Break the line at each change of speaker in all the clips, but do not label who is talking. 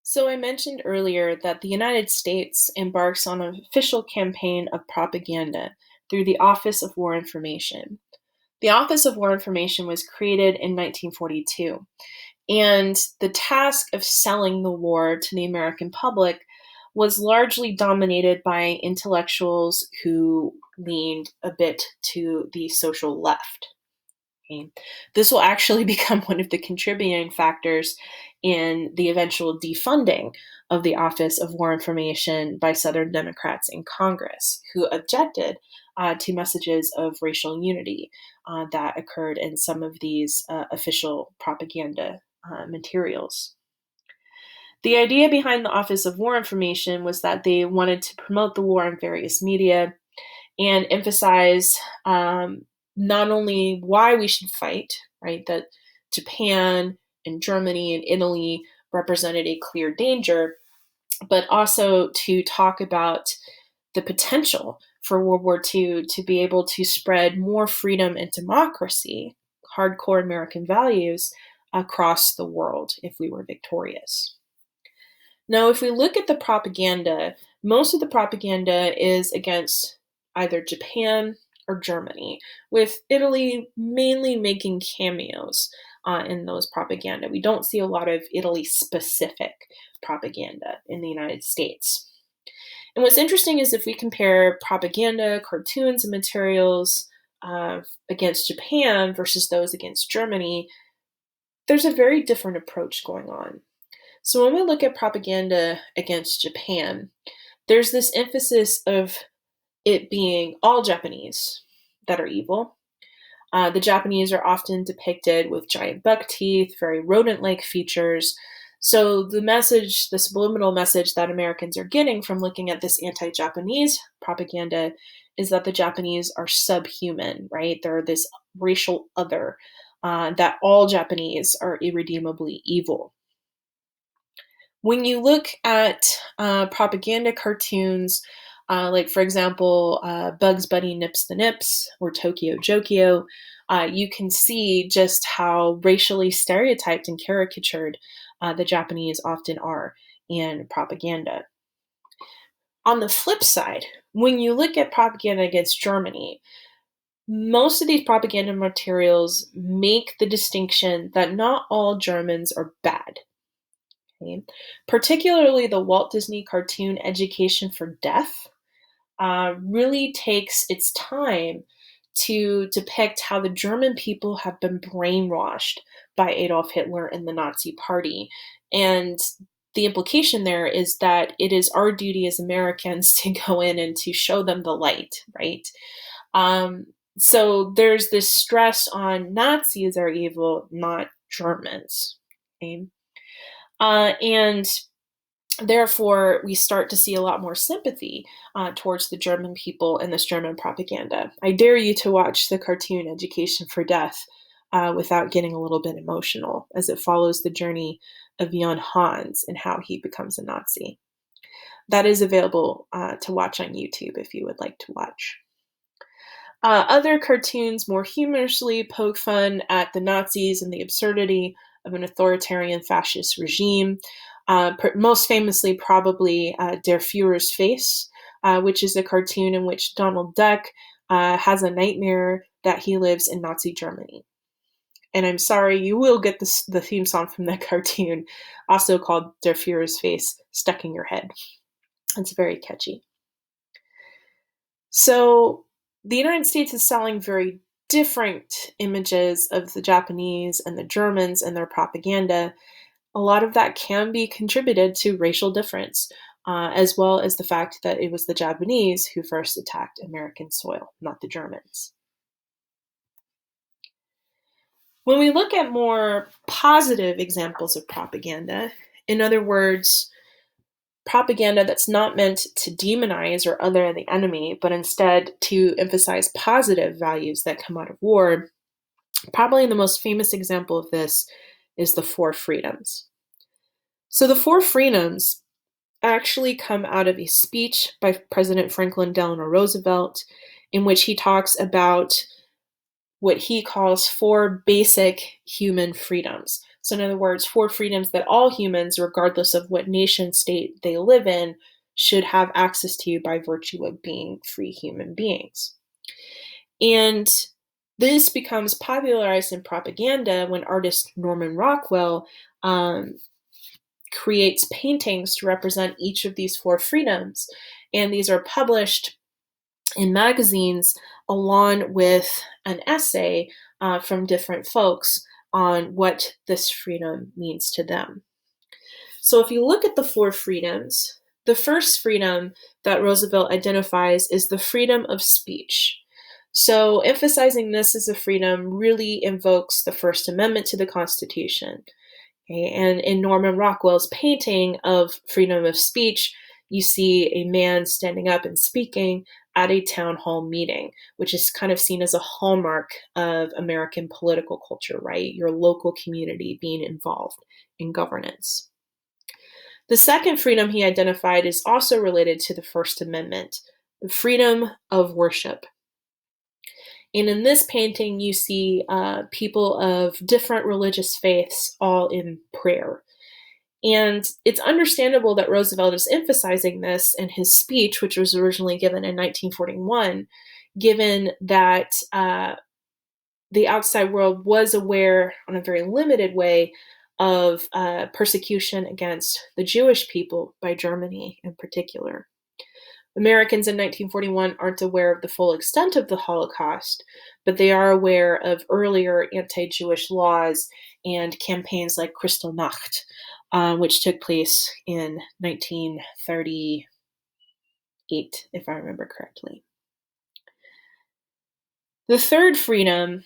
So, I mentioned earlier that the United States embarks on an official campaign of propaganda through the Office of War Information. The Office of War Information was created in 1942, and the task of selling the war to the American public was largely dominated by intellectuals who leaned a bit to the social left. Okay. This will actually become one of the contributing factors in the eventual defunding of the Office of War Information by Southern Democrats in Congress, who objected to messages of racial unity that occurred in some of these official propaganda materials. The idea behind the Office of War Information was that they wanted to promote the war in various media and emphasize not only why we should fight, right? That Japan and Germany and Italy represented a clear danger, but also to talk about the potential for World War II to be able to spread more freedom and democracy, hardcore American values, across the world if we were victorious. Now, if we look at the propaganda, most of the propaganda is against either Japan or Germany, with Italy mainly making cameos in those propaganda. We don't see a lot of Italy specific propaganda in the United States. And what's interesting is if we compare propaganda, cartoons, and materials against Japan versus those against Germany, there's a very different approach going on. So when we look at propaganda against Japan, there's this emphasis of it being all Japanese that are evil. The Japanese are often depicted with giant buck teeth, very rodent like features. So the message, the subliminal message that Americans are getting from looking at this anti Japanese propaganda is that the Japanese are subhuman, right? They're this racial other, that all Japanese are irredeemably evil. When you look at propaganda cartoons, like for example, Bugs Bunny Nips the Nips or Tokyo Jokio, you can see just how racially stereotyped and caricatured the Japanese often are in propaganda. On the flip side, when you look at propaganda against Germany, most of these propaganda materials make the distinction that not all Germans are bad. Okay. Particularly the Walt Disney cartoon Education for Death really takes its time to depict how the German people have been brainwashed by Adolf Hitler and the Nazi Party. And the implication there is that it is our duty as Americans to go in and to show them the light, right? Um, so there's this stress on Nazis are evil, not Germans. Okay? And therefore, we start to see a lot more sympathy towards the German people and this German propaganda. I dare you to watch the cartoon Education for Death without getting a little bit emotional, as it follows the journey of Jan Hans and how he becomes a Nazi. That is available to watch on YouTube if you would like to watch. Other cartoons more humorously poke fun at the Nazis and the absurdity of an authoritarian fascist regime. Most famously, probably Der Fuhrer's Face, which is a cartoon in which Donald Duck has a nightmare that he lives in Nazi Germany. And I'm sorry, you will get the theme song from that cartoon, also called Der Fuhrer's Face, stuck in your head. It's very catchy. So the United States is selling very different images of the Japanese and the Germans and their propaganda. A lot of that can be contributed to racial difference, as well as the fact that it was the Japanese who first attacked American soil, not the Germans. When we look at more positive examples of propaganda, in other words, propaganda that's not meant to demonize or other the enemy, but instead to emphasize positive values that come out of war, probably the most famous example of this is the Four Freedoms. So the Four Freedoms actually come out of a speech by President Franklin Delano Roosevelt in which he talks about what he calls 4 basic human freedoms. So in other words, 4 freedoms that all humans, regardless of what nation state they live in, should have access to by virtue of being free human beings. And this becomes popularized in propaganda when artist Norman Rockwell creates paintings to represent each of these 4 freedoms. And these are published in magazines along with an essay from different folks on what this freedom means to them. So if you look at the 4 freedoms, the first freedom that Roosevelt identifies is the freedom of speech. So emphasizing this as a freedom really invokes the First Amendment to the Constitution. Okay? And in Norman Rockwell's painting of freedom of speech, you see a man standing up and speaking at a town hall meeting, which is kind of seen as a hallmark of American political culture, right? Your local community being involved in governance. The second freedom he identified is also related to the First Amendment, the freedom of worship. And in this painting, you see people of different religious faiths all in prayer. And it's understandable that Roosevelt is emphasizing this in his speech, which was originally given in 1941, given that the outside world was aware, on a very limited way, of persecution against the Jewish people by Germany in particular. Americans in 1941 aren't aware of the full extent of the Holocaust, but they are aware of earlier anti-Jewish laws and campaigns like Kristallnacht, which took place in 1938, if I remember correctly. The third freedom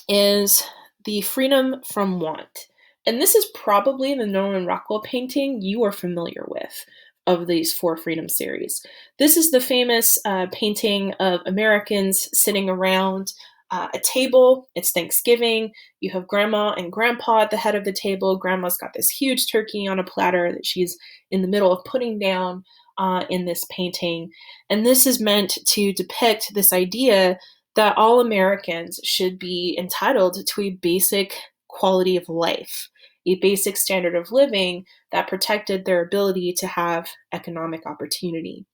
is the freedom from want. And this is probably the Norman Rockwell painting you are familiar with of these 4 freedom series. This is the famous painting of Americans sitting around a table. It's Thanksgiving. You have grandma and grandpa at the head of the table. Grandma's got this huge turkey on a platter that she's in the middle of putting down in this painting. And this is meant to depict this idea that all Americans should be entitled to a basic quality of life, a basic standard of living that protected their ability to have economic opportunity.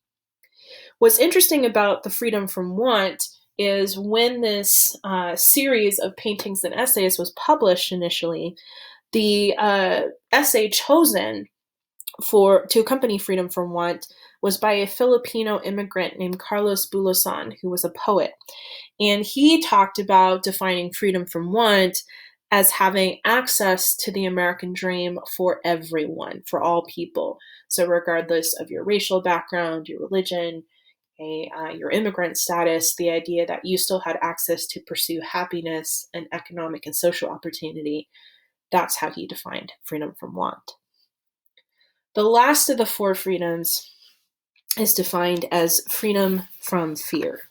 What's interesting about the freedom from want is when this series of paintings and essays was published initially, the essay chosen to accompany freedom from want was by a Filipino immigrant named Carlos Bulosan, who was a poet. And he talked about defining freedom from want as having access to the American dream for everyone, for all people. So regardless of your racial background, your religion, your immigrant status, the idea that you still had access to pursue happiness and economic and social opportunity, that's how he defined freedom from want. The last of the 4 freedoms is defined as freedom from fear.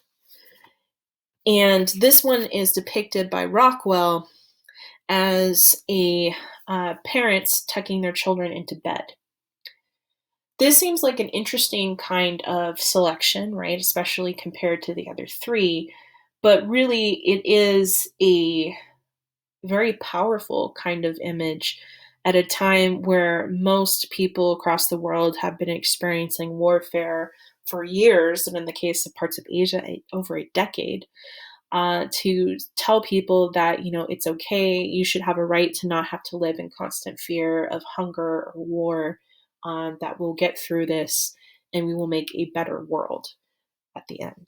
And this one is depicted by Rockwell as parents tucking their children into bed. This seems like an interesting kind of selection, right? Especially compared to the other 3. But really, it is a very powerful kind of image at a time where most people across the world have been experiencing warfare for years, and in the case of parts of Asia, over a decade. To tell people that, it's okay, you should have a right to not have to live in constant fear of hunger or war, that we'll get through this and we will make a better world at the end.